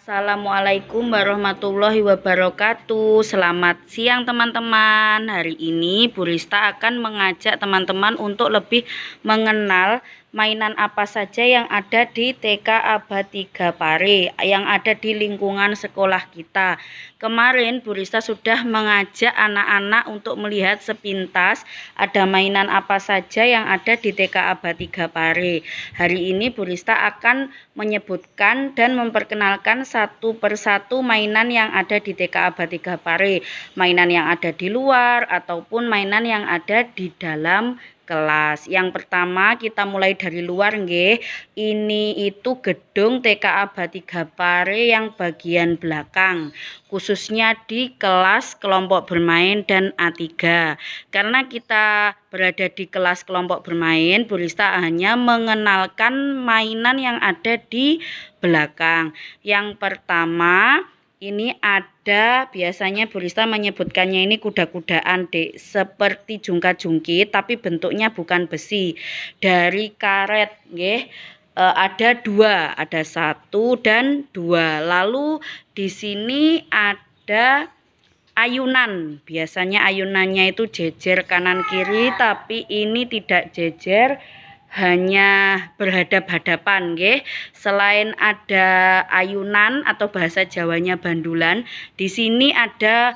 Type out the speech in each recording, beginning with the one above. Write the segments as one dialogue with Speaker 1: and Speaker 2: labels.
Speaker 1: Assalamualaikum warahmatullahi wabarakatuh. Selamat siang teman-teman. Hari ini Bu Rista akan mengajak teman-teman untuk lebih mengenal mainan apa saja yang ada di TK Abad 3 Pare, yang ada di lingkungan sekolah kita. Kemarin Bu Rista sudah mengajak anak-anak untuk melihat sepintas ada mainan apa saja yang ada di TK Abad 3 Pare. Hari ini Bu Rista akan menyebutkan dan memperkenalkan satu persatu mainan yang ada di TK Abad 3 Pare, mainan yang ada di luar ataupun mainan yang ada di dalam kelas. Yang pertama kita mulai dari luar nggih. Ini itu gedung TK Abad 3 Pare yang bagian belakang, khususnya di kelas kelompok bermain dan A3. Karena kita berada di kelas kelompok bermain, Bu Rista hanya mengenalkan mainan yang ada di belakang. Yang pertama ini ada, biasanya Bu Rista menyebutkannya ini kuda-kudaan dek, seperti jungkat-jungkit tapi bentuknya bukan besi, dari karet nggih. Ada dua, ada satu dan dua. Lalu di sini ada ayunan, biasanya ayunannya itu jejer kanan kiri, tapi ini tidak jejer, hanya berhadap-hadapan nggih. Selain ada ayunan atau bahasa Jawanya bandulan, di sini ada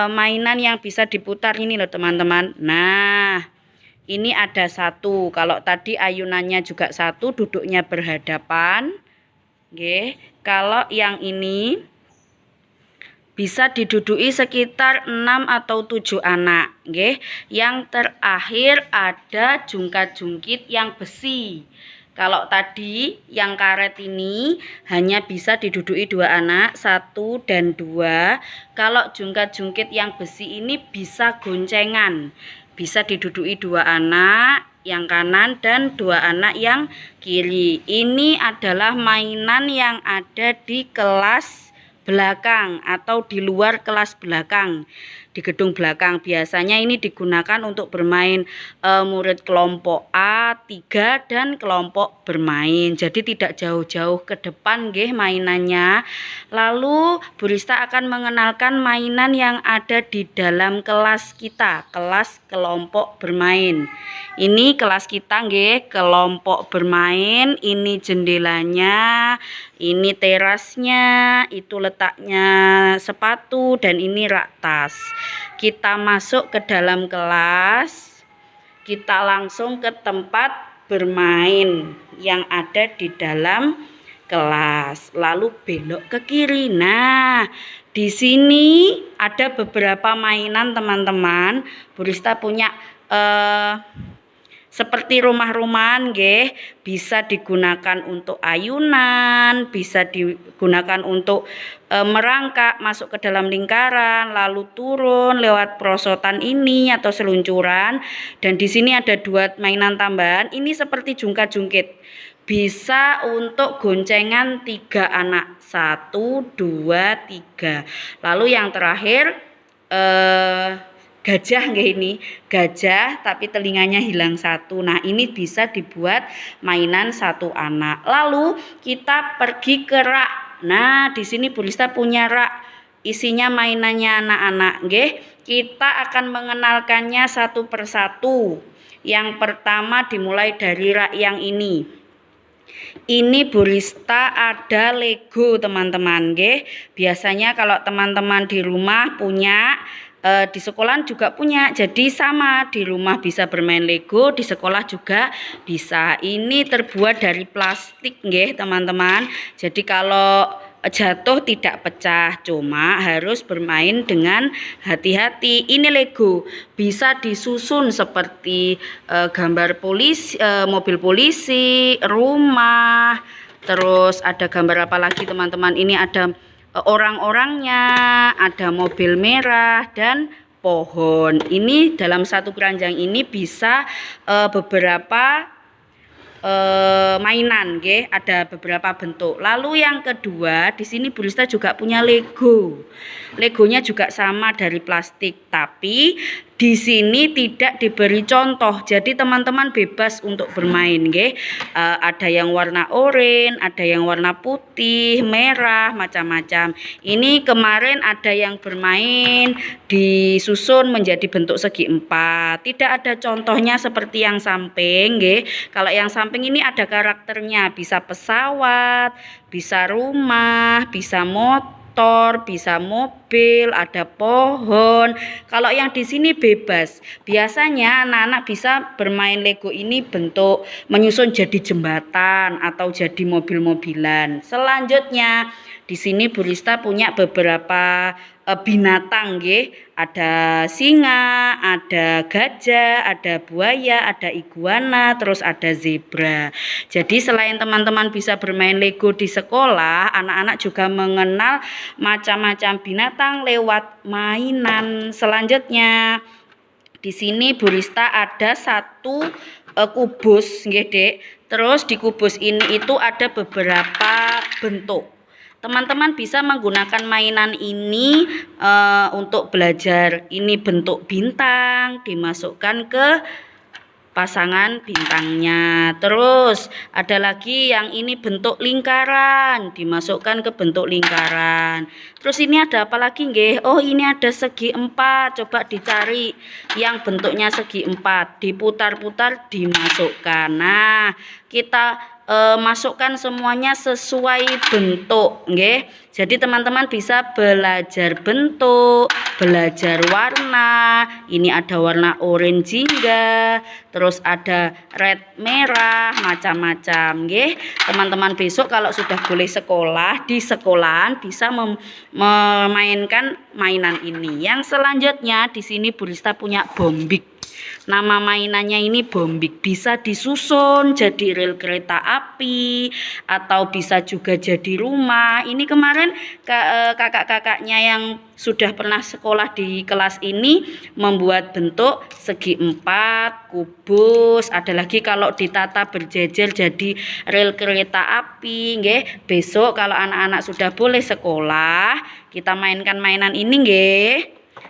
Speaker 1: mainan yang bisa diputar ini loh teman-teman. Nah, ini ada satu. Kalau tadi ayunannya juga satu, duduknya berhadapan nggih. Kalau yang ini bisa diduduki sekitar 6 atau 7 anak nggih. Yang terakhir ada jungkat-jungkit yang besi. Kalau tadi yang karet ini hanya bisa diduduki 2 anak, 1 dan 2. Kalau jungkat-jungkit yang besi ini bisa goncengan, bisa diduduki 2 anak yang kanan dan 2 anak yang kiri. Ini adalah mainan yang ada di kelas belakang atau di luar kelas belakang, di gedung belakang. Biasanya ini digunakan untuk bermain murid kelompok A3 dan kelompok bermain. Jadi tidak jauh-jauh ke depan nggih mainannya. Lalu Bu Rista akan mengenalkan mainan yang ada di dalam kelas kita, kelas kelompok bermain. Ini kelas kita nggih, kelompok bermain. Ini jendelanya, ini terasnya, itu letaknya sepatu, dan ini rak tas. Kita masuk ke dalam kelas, kita langsung ke tempat bermain yang ada di dalam kelas, lalu belok ke kiri. Nah, di sini ada beberapa mainan teman-teman. Bu Rista punya seperti rumah-rumahan nggih, bisa digunakan untuk ayunan, bisa digunakan untuk merangkak masuk ke dalam lingkaran, lalu turun lewat perosotan ini atau seluncuran. Dan di sini ada 2 mainan tambahan, ini seperti jungkat-jungkit. Bisa untuk goncengan 3 anak, 1, 2, 3. Lalu yang terakhir gajah nggih, ini gajah tapi telinganya hilang satu. Nah, ini bisa dibuat mainan 1 anak. Lalu kita pergi ke rak. Nah, di sini Bu Rista punya rak, isinya mainannya anak-anak nggih. Kita akan mengenalkannya satu persatu. Yang pertama dimulai dari rak yang ini. Ini Bu Rista ada Lego teman-teman nggih. Biasanya kalau teman-teman di rumah punya, di sekolah juga punya, jadi sama, di rumah bisa bermain Lego, di sekolah juga bisa. Ini terbuat dari plastik nggih teman-teman, jadi kalau jatuh tidak pecah, cuma harus bermain dengan hati-hati. Ini Lego bisa disusun seperti gambar polisi, mobil polisi, rumah, terus ada gambar apa lagi teman-teman, ini ada orang-orangnya, ada mobil merah dan pohon. Ini dalam satu keranjang ini bisa beberapa mainan nggih, ada beberapa bentuk. Lalu yang kedua, di sini Bu Rista juga punya Lego. Legonya juga sama dari plastik, tapi Di sini tidak diberi contoh, jadi teman-teman bebas untuk bermain, nggih. Ada yang warna oranye, ada yang warna putih, merah, macam-macam. Ini kemarin ada yang bermain disusun menjadi bentuk segi empat. Tidak ada contohnya seperti yang samping, nggih. Kalau yang samping ini ada karakternya, bisa pesawat, bisa rumah, bisa motor, bisa mobil, ada pohon. Kalau yang di sini bebas. Biasanya anak-anak bisa bermain Lego ini bentuk menyusun jadi jembatan atau jadi mobil-mobilan. Selanjutnya di sini Bu Rista punya beberapa binatang, nggih. Ada singa, ada gajah, ada buaya, ada iguana, terus ada zebra. Jadi selain teman-teman bisa bermain Lego di sekolah, anak-anak juga mengenal macam-macam binatang lewat mainan. Selanjutnya di sini Bu Rista ada satu kubus, nggih, Dek. Terus di kubus ini itu ada beberapa bentuk. Teman-teman bisa menggunakan mainan ini untuk belajar. Ini bentuk bintang, dimasukkan ke pasangan bintangnya. Terus ada lagi yang ini bentuk lingkaran, dimasukkan ke bentuk lingkaran. Terus ini ada apa lagi, nggih? Oh, ini ada segi empat. Coba dicari yang bentuknya segi empat, diputar-putar, dimasukkan. Nah, kita masukkan semuanya sesuai bentuk, nggih. Jadi teman-teman bisa belajar bentuk, belajar warna. Ini ada warna orange jingga, terus ada red merah, macam-macam, nggih. Teman-teman besok kalau sudah boleh sekolah, di sekolahan bisa memainkan mainan ini. Yang selanjutnya di sini Bu Rista punya bombik. Nama mainannya ini bombik, bisa disusun jadi rel kereta api atau bisa juga jadi rumah. Ini kemarin kakak-kakaknya yang sudah pernah sekolah di kelas ini membuat bentuk segi empat, kubus, ada lagi kalau ditata berjejer jadi rel kereta api, nggih. Besok kalau anak-anak sudah boleh sekolah, kita mainkan mainan ini, nggih.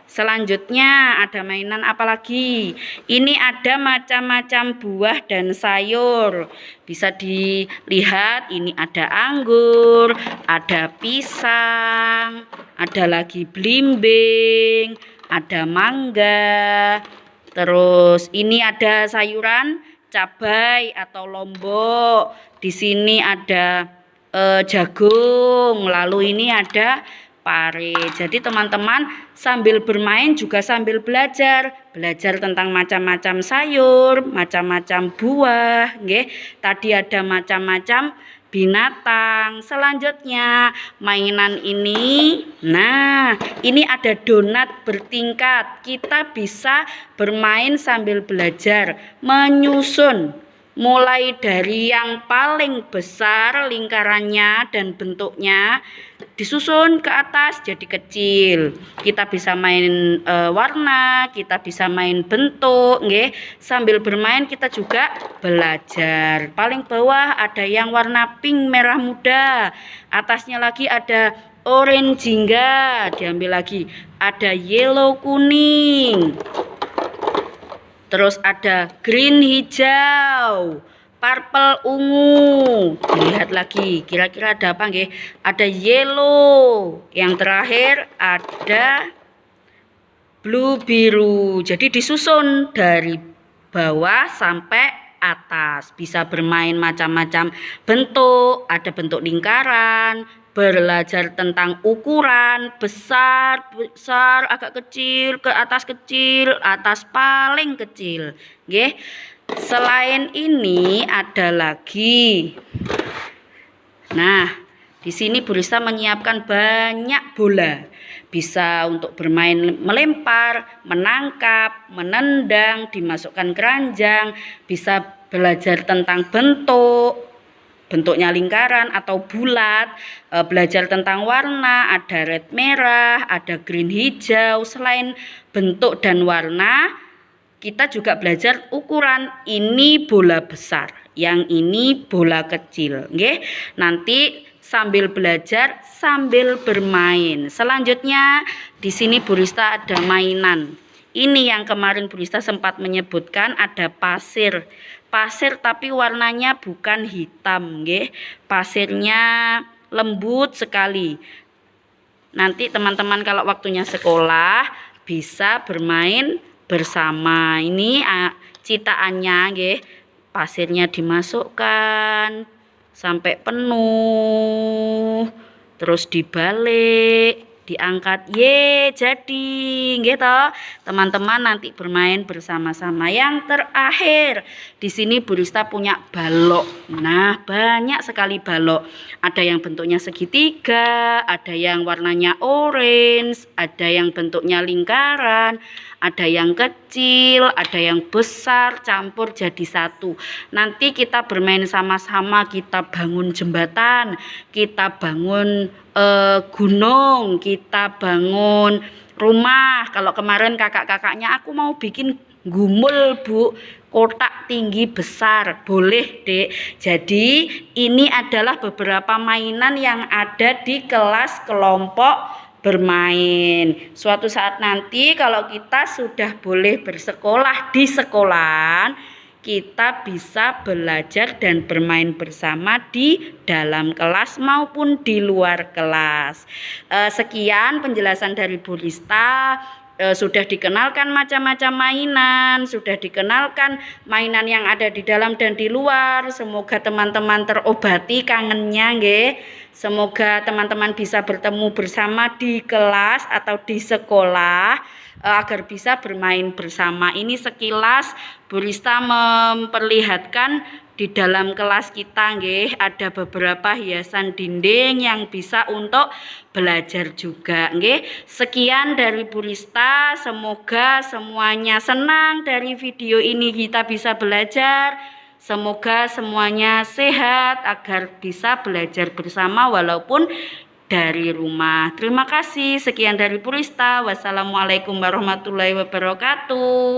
Speaker 1: Selanjutnya ada mainan apa lagi? Ini ada macam-macam buah dan sayur. Bisa dilihat ini ada anggur, ada pisang, ada lagi belimbing, ada mangga. Terus ini ada sayuran cabai atau lombok. Di sini ada jagung, lalu ini ada pare. Jadi teman-teman sambil bermain juga sambil belajar tentang macam-macam sayur, macam-macam buah, nggih. Tadi ada macam-macam binatang. Selanjutnya mainan ini, nah ini ada donat bertingkat. Kita bisa bermain sambil belajar menyusun, mulai dari yang paling besar lingkarannya dan bentuknya disusun ke atas jadi kecil. Kita bisa main warna, kita bisa main bentuk, nggih. Sambil bermain kita juga belajar. Paling bawah ada yang warna pink merah muda, atasnya lagi ada orange jingga, diambil lagi ada yellow kuning, terus ada green hijau, purple ungu. Dilihat lagi kira-kira ada apa, nggih? Ada yellow, yang terakhir ada blue biru. Jadi disusun dari bawah sampai atas. Bisa bermain macam-macam bentuk, ada bentuk lingkaran, belajar tentang ukuran, besar, agak kecil, ke atas paling kecil, nggih. Selain ini ada lagi. Nah, di sini Bu Rista menyiapkan banyak bola. Bisa untuk bermain melempar, menangkap, menendang, dimasukkan keranjang, bisa belajar tentang bentuknya lingkaran atau bulat, belajar tentang warna, ada red merah, ada green hijau. Selain bentuk dan warna, kita juga belajar ukuran. Ini bola besar, yang ini bola kecil, nggih. Nanti sambil belajar sambil bermain. Selanjutnya di sini Bu Rista ada mainan. Ini yang kemarin Bu Rista sempat menyebutkan ada pasir. Pasir tapi warnanya bukan hitam, nggih. Pasirnya lembut sekali. Nanti teman-teman kalau waktunya sekolah bisa bermain bersama. Ini citaannya, nggih. Pasirnya dimasukkan sampai penuh, terus dibalik, diangkat, jadi nggih toh teman-teman, nanti bermain bersama-sama. Yang terakhir di sini Bu Rista punya balok. Nah, banyak sekali balok, ada yang bentuknya segitiga, ada yang warnanya orange, ada yang bentuknya lingkaran, ada yang kecil, ada yang besar, campur jadi satu. Nanti kita bermain sama-sama, kita bangun jembatan, kita bangun gunung, kita bangun rumah. Kalau kemarin kakak-kakaknya, aku mau bikin gumul Bu, kotak tinggi besar, boleh Dek. Jadi ini adalah beberapa mainan yang ada di kelas kelompok bermain. Suatu saat nanti kalau kita sudah boleh bersekolah di sekolahan, kita bisa belajar dan bermain bersama di dalam kelas maupun di luar kelas. Sekian penjelasan dari Bu Rista. Sudah dikenalkan macam-macam mainan, sudah dikenalkan mainan yang ada di dalam dan di luar. Semoga teman-teman terobati kangennya, nggih. Semoga teman-teman bisa bertemu bersama di kelas atau di sekolah agar bisa bermain bersama. Ini sekilas Bu Rista memperlihatkan di dalam kelas kita, nggih, ada beberapa hiasan dinding yang bisa untuk belajar juga, nggih. Sekian dari Bu Rista, semoga semuanya senang dari video ini, kita bisa belajar. Semoga semuanya sehat agar bisa belajar bersama walaupun dari rumah. Terima kasih. Sekian dari Bu Rista. Wassalamualaikum warahmatullahi wabarakatuh.